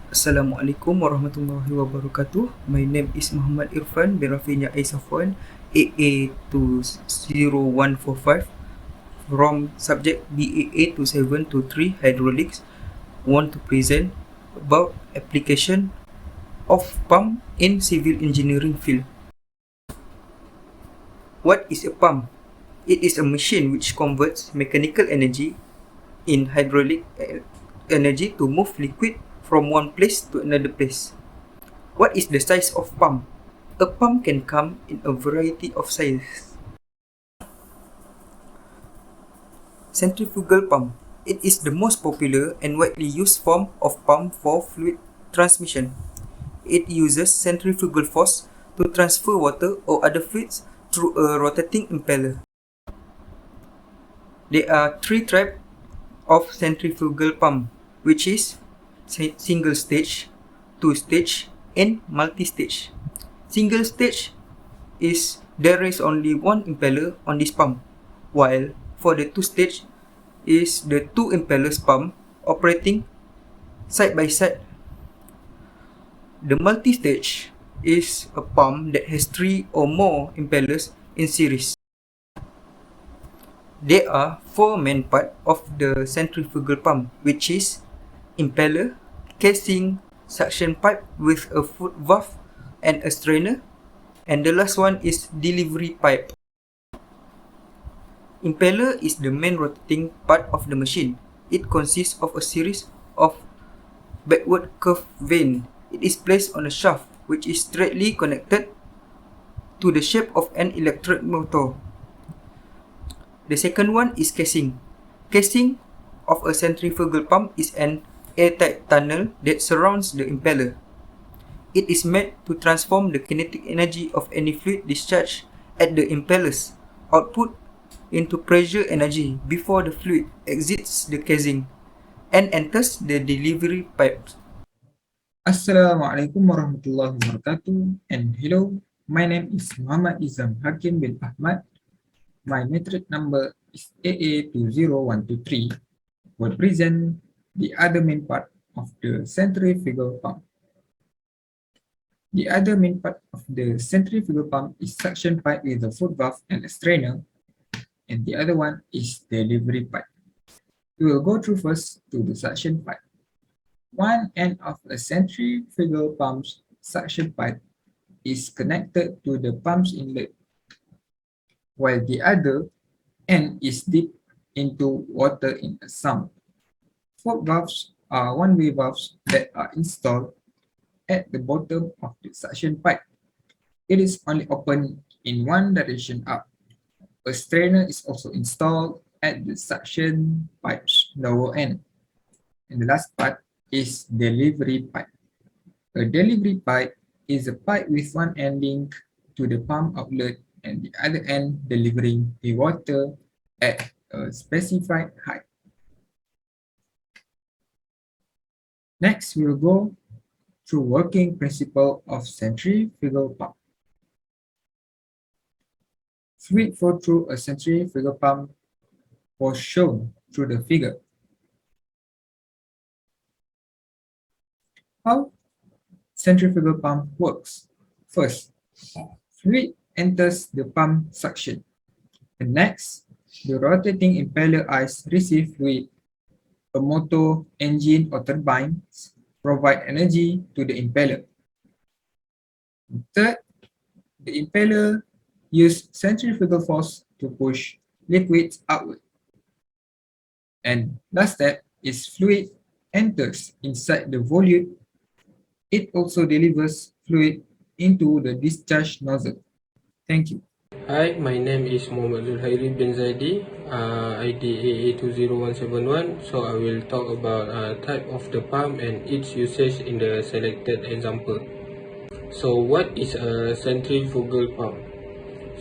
Assalamualaikum warahmatullahi wabarakatuh. My name is Muhammad IRFAN bin RAFINYA'AI SAFUAN AA20145 from subject BAA2723 Hydraulics. Want to present about application of pump in civil engineering field. What is a pump? It is a machine which converts mechanical energy in hydraulic energy to move liquid from one place to another place. What is the size of pump? A pump can come in a variety of sizes. Centrifugal pump. It is the most popular and widely used form of pump for fluid transmission. It uses centrifugal force to transfer water or other fluids through a rotating impeller. There are three types of centrifugal pump, which is single stage, two stage, and multi-stage. Single stage is there is only one impeller on this pump, while for the two stage is the two impellers pump operating side by side. The multi-stage is a pump that has three or more impellers in series. There are four main parts of the centrifugal pump, which is impeller, casing, suction pipe with a foot valve and a strainer, and the last one is delivery pipe. Impeller is the main rotating part of the machine. It consists of a series of backward curved vanes. It is placed on a shaft which is straightly connected to the shape of an electric motor. The second one is casing. Casing of a centrifugal pump is an airtight tunnel that surrounds the impeller. It is made to transform the kinetic energy of any fluid discharged at the impeller's output into pressure energy before the fluid exits the casing and enters the delivery pipe. Assalamualaikum warahmatullahi wabarakatuh, and hello, my name is Muhammad Izham Hakim bin Ahmad. My metric number is AA20123. Will present the other main part of the centrifugal pump. The other main part of the centrifugal pump is suction pipe with a foot valve and a strainer, and the other one is delivery pipe. We will go through first to the suction pipe. One end of a centrifugal pump's suction pipe is connected to the pump's inlet, while the other end is dipped into water in a sump. Foot valves are one-way valves that are installed at the bottom of the suction pipe. It is only open in one direction up. A strainer is also installed at the suction pipe's lower end. And the last part is delivery pipe. A delivery pipe is a pipe with one end linked to the pump outlet and the other end delivering the water at a specified height. Next, we'll go through working principle of centrifugal pump. Fluid flow through a centrifugal pump was shown through the figure. How centrifugal pump works? First, fluid enters the pump suction. And next, the rotating impeller eyes receive fluid. A motor, engine, or turbines provide energy to the impeller. Third, the impeller uses centrifugal force to push liquids outward. And last step is fluid enters inside the volute. It also delivers fluid into the discharge nozzle. Thank you. Hi, my name is Mohd bin ZAIDI, ID AA20171. So I will talk about type of the pump and its usage in the selected example. So what is a centrifugal pump?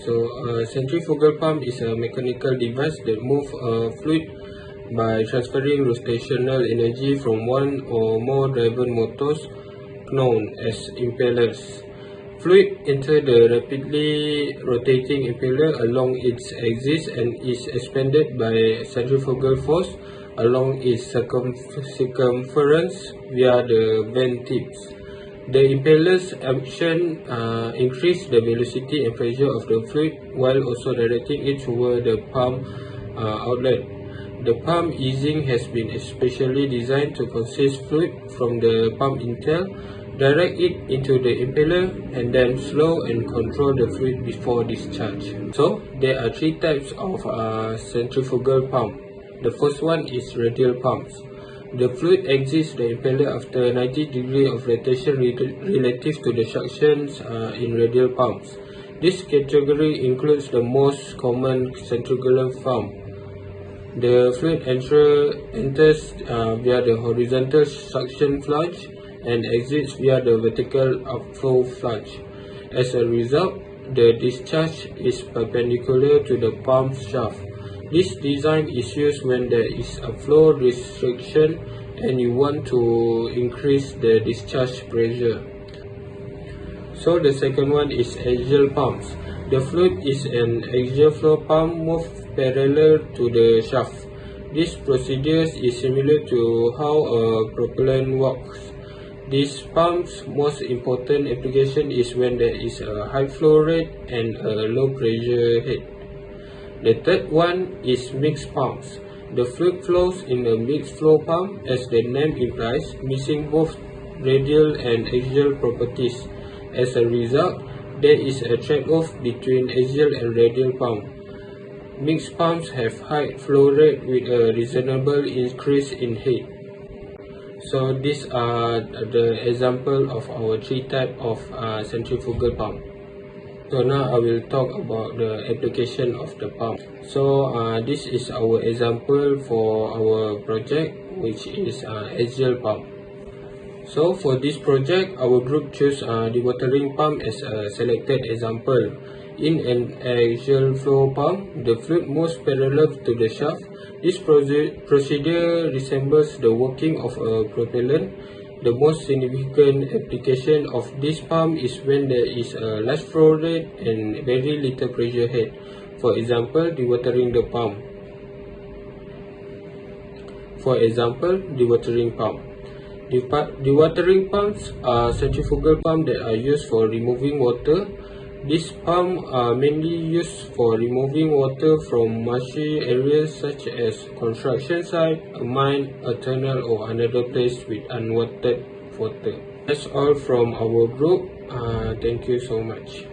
So a centrifugal pump is a mechanical device that moves fluid by transferring rotational energy from one or more driven motors known as impellers. Fluid enters the rapidly rotating impeller along its axis and is expanded by centrifugal force along its circumference via the vent tips. The impeller's action increases the velocity and pressure of the fluid while also directing it toward the pump outlet. The pump easing has been especially designed to conceal fluid from the pump intel, direct it into the impeller, and then slow and control the fluid before discharge. So, there are three types of centrifugal pump. The first one is radial pumps. The fluid exits the impeller after 90 degrees of rotation relative to the suctions in radial pumps. This category includes the most common centrifugal pump. The fluid enters via the horizontal suction flange and exits via the vertical outflow flange. As a result, the discharge is perpendicular to the pump shaft. This design is used when there is a flow restriction and you want to increase the discharge pressure. So the second one is axial pumps. The fluid is an axial flow pump moved parallel to the shaft. This procedure is similar to how a propellant works. This pump's most important application is when there is a high flow rate and a low pressure head. The third one is mixed pumps. The fluid flows in a mixed flow pump, as the name implies, mixing both radial and axial properties. As a result, there is a trade-off between axial and radial pump. Mixed pumps have high flow rate with a reasonable increase in head. So these are the example of our three types of centrifugal pump. So now I will talk about the application of the pump. So this is our example for our project, which is axial pump. So for this project, our group chose the watering pump as a selected example. In an axial flow pump, the fluid moves parallel to the shaft. This procedure resembles the working of a propellant. The most significant application of this pump is when there is a large flow rate and very little pressure head. For example, dewatering the pump. Dewatering pumps are centrifugal pumps that are used for removing water. These pumps are mainly used for removing water from marshy areas such as construction site, a mine, a tunnel, or another place with unwanted water. That's all from our group. Thank you so much.